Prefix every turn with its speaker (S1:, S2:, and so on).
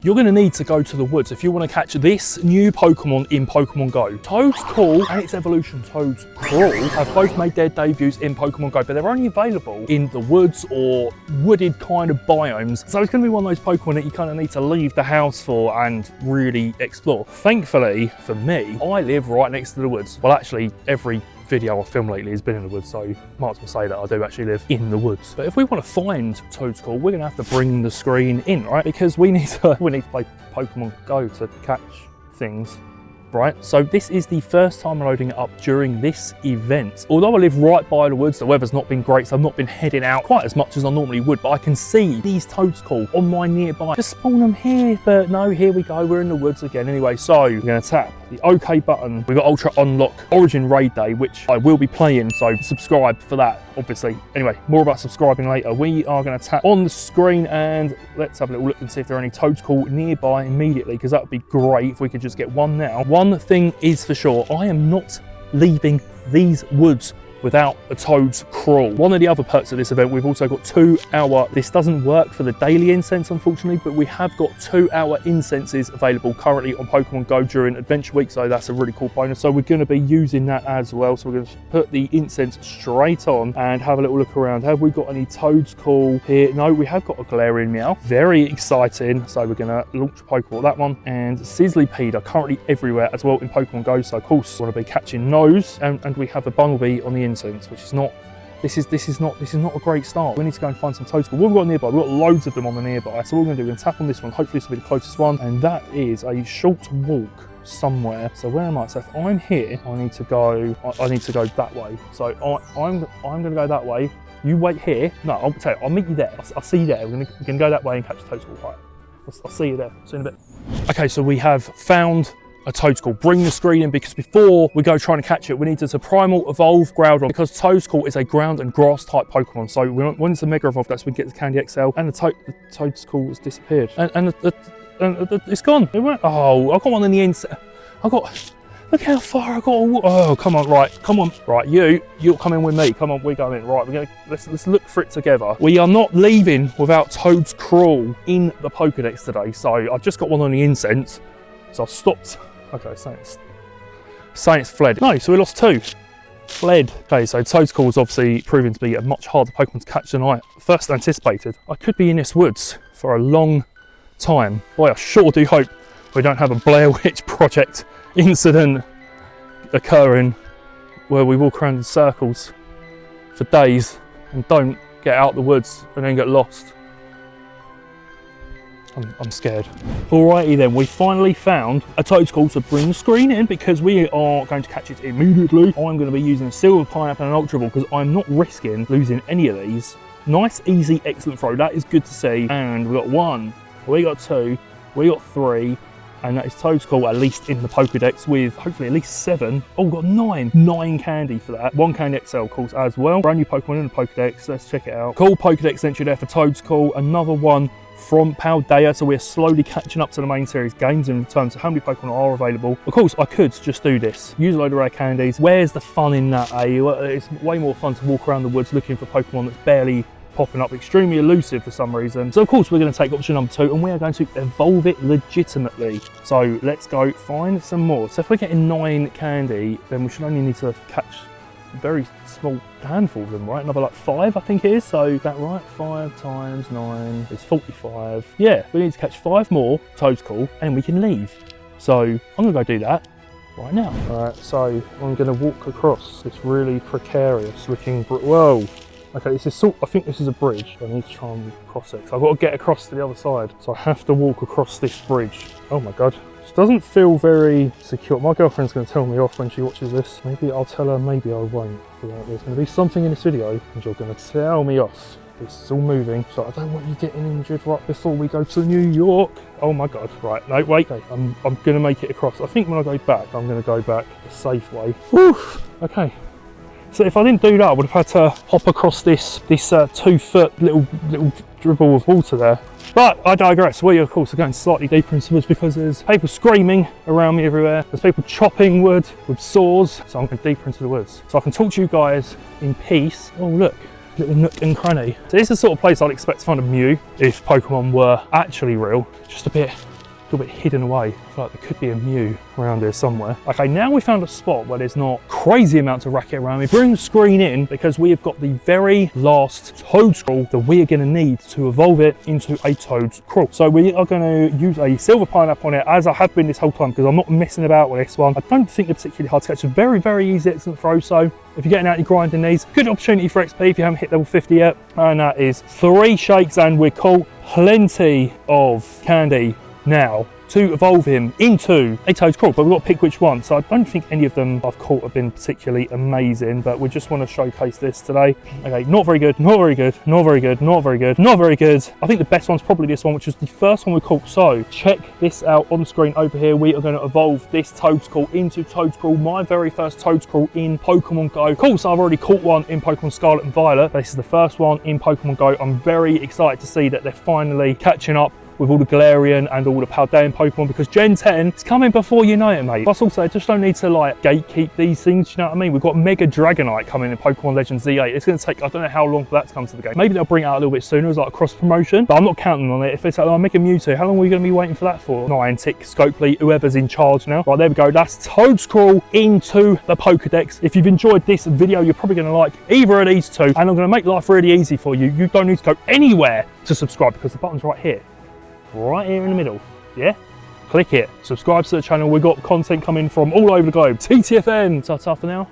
S1: You're going to need to go to the woods if you want to catch this new Pokemon in Pokemon Go. Toedscool and its evolution Toedscrawl have both made their debuts in Pokemon Go, but they're only available in the woods or wooded kind of biomes. So it's going to be one of those Pokemon that you kind of need to leave the house for and really explore. Thankfully for me, I live right next to the woods. Well, actually, every video I've filmed lately has been in the woods, so might as well say that I do actually live in the woods. But if we want to find Toedscool, we're going to have to bring the screen in, right? Because we need to play Pokemon Go to catch things, right? So this is the first time I'm loading it up during this event. Although I live right by the woods, the weather's not been great, so I've not been heading out quite as much as I normally would, but I can see these Toedscool on my nearby. Just spawn them here, but no, here we go, we're in the woods again. Anyway, so we're going to tap the OK button. We've got Ultra Unlock Origin Raid Day, which I will be playing, so subscribe for that, obviously. Anyway, more about subscribing later. We are going to tap on the screen and let's have a little look and see if there are any Toedscool nearby immediately, because that would be great if we could just get one now. One thing is for sure, I am not leaving these woods without a Toedscrawl. One of the other perks of this event, we've also got 2 hour, this doesn't work for the daily incense unfortunately, but we have got 2 hour incenses available currently on Pokemon Go during Adventure Week, so that's a really cool bonus. So we're going to be using that as well. So we're going to put the incense straight on and have a little look around. Have we got any Toedscool here? No, we have got a Galarian Meow. Very exciting. So we're going to launch a Pokeball, that one. And Sizzlipede are currently everywhere as well in Pokemon Go, so of course we want to be catching those. And we have a Bumblebee on the incense, which is not, this is not a great start. We need to go and find some Toedscool. What have we got nearby? We've got loads of them on the nearby. So what we're going to do, we're going to tap on this one. Hopefully this will be the closest one, and that is a short walk somewhere. So where am I? So if I'm here, I need to go that way. So I'm going to go that way. You wait here. No, I'll tell you, I'll meet you there. I'll see you there. We're going to go that way and catch the Toedscool. Right, I'll see you there. See you in a bit. Okay, so we have found a Toedscool. Bring the screen in, because before we go trying to catch it, we need to primal evolve Groudon, because Toedscool is a ground and grass type Pokemon. So when it's a mega evolve, that's when we get the Candy XL, and the Toedscool has disappeared. And it's gone. It went. Oh, I've got one in the inside. Look how far I got. Oh, come on, right, come on, right. You're coming with me. Come on, we're going. Right, we're going. Let's look for it together. We are not leaving without Toedscrawl in the Pokédex today. So I've just got one on the incense, so I've stopped. Okay, saying it's fled. No, so we lost 2. Fled. Okay, so Toedscool is obviously proving to be a much harder Pokemon to catch than I first anticipated. I could be in this woods for a long time. Boy, I sure do hope we don't have a Blair Witch Project incident occurring where we walk around in circles for days and don't get out the woods and then get lost. I'm scared. Alrighty then, we finally found a Toedscool to bring the screen in, because we are going to catch it immediately. I'm going to be using a Silver Pineapple and an Ultra Ball, because I'm not risking losing any of these. Nice, easy, excellent throw. That is good to see. And we got 1, we got 2, we got 3, and that is Toedscool at least in the Pokédex, with hopefully at least 7. Oh, we've got 9 candy for that. 1 Candy XL, of course, as well. Brand new Pokemon in the Pokédex. Let's check it out. Cool Pokédex entry there for Toedscool. Another one from Paldea, so we're slowly catching up to the main series games in terms of how many Pokemon are available. Of course, I could just do this, use a load of rare candies. Where's the fun in that, eh? It's way more fun to walk around the woods looking for Pokemon that's barely popping up, extremely elusive for some reason. So of course we're going to take option number 2, and we are going to evolve it legitimately. So let's go find some more. So if we're getting 9 candy, then we should only need to catch a very small handful of them, right? Another like 5, I think it is. So is that right? 5 times 9 is 45. Yeah, we need to catch 5 more Toedscool and we can leave. So I'm gonna go do that right now. All right, so I'm gonna walk across this really precarious looking, whoa. Okay, this is I think this is a bridge. I need to try and cross it. So I've got to get across to the other side. So I have to walk across this bridge. Oh my God. This doesn't feel very secure. My girlfriend's going to tell me off when she watches this. Maybe I'll tell her, maybe I won't. There's going to be something in this video and you're going to tell me off. This is all moving, so I don't want you getting injured right before we go to New York. Oh my God, right, no, wait. Okay, I'm going to make it across. I think when I go back, I'm going to go back the safe way. Whew, okay. So if I didn't do that, I would have had to hop across this 2-foot little dribble of water there. But I digress. We of course are going slightly deeper into woods because there's people screaming around me everywhere. There's people chopping wood with saws. So I'm going deeper into the woods. So I can talk to you guys in peace. Oh look, little nook and cranny. So this is the sort of place I'd expect to find a Mew if Pokemon were actually real. Just a bit little bit hidden away. I feel like there could be a Mew around here somewhere. Okay, now we found a spot where there's not crazy amounts of racket around me. Bring the screen in because we have got the very last Toedscruel that we are going to need to evolve it into a Toedscruel. So we are going to use a silver pineapple on it, as I have been this whole time, because I'm not messing about with this one. I don't think they're particularly hard to catch. It's very, very easy, excellent throw. So if you're getting out and grinding these, good opportunity for XP if you haven't hit level 50 yet. And that is 3 shakes and we're caught. Plenty of candy now to evolve him into a Toedscruel, but we've got to pick which one. So I don't think any of them I've caught have been particularly amazing, but we just want to showcase this today. Okay, not very good, not very good, not very good, not very good, not very good. I think the best one's probably this one, which is the first one we caught. So check this out on the screen over here. We are going to evolve this Toedscruel into Toedscruel, my very first Toedscruel in Pokemon Go. Cool, so I've already caught one in Pokemon Scarlet and Violet. This is the first one in Pokemon Go. I'm very excited to see that they're finally catching up with all the Galarian and all the Paldean Pokemon, because Gen 10 is coming before you know it, mate. Plus also, I just don't need to like gatekeep these things, you know what I mean? We've got Mega Dragonite coming in Pokemon Legends Z8. It's going to take, I don't know how long for that to come to the game. Maybe they'll bring it out a little bit sooner as like a cross promotion, but I'm not counting on it. If it's like, oh, Mega Mewtwo, how long are we going to be waiting for that for? Niantic, Scopely, whoever's in charge now. Right, there we go. That's Toedscruel into the Pokedex. If you've enjoyed this video, you're probably going to like either of these two, and I'm going to make life really easy for you. You don't need to go anywhere to subscribe because the button's right here. Right here in the middle, yeah? Click it, subscribe to the channel. We've got content coming from all over the globe. TTFN, ta-ta for now.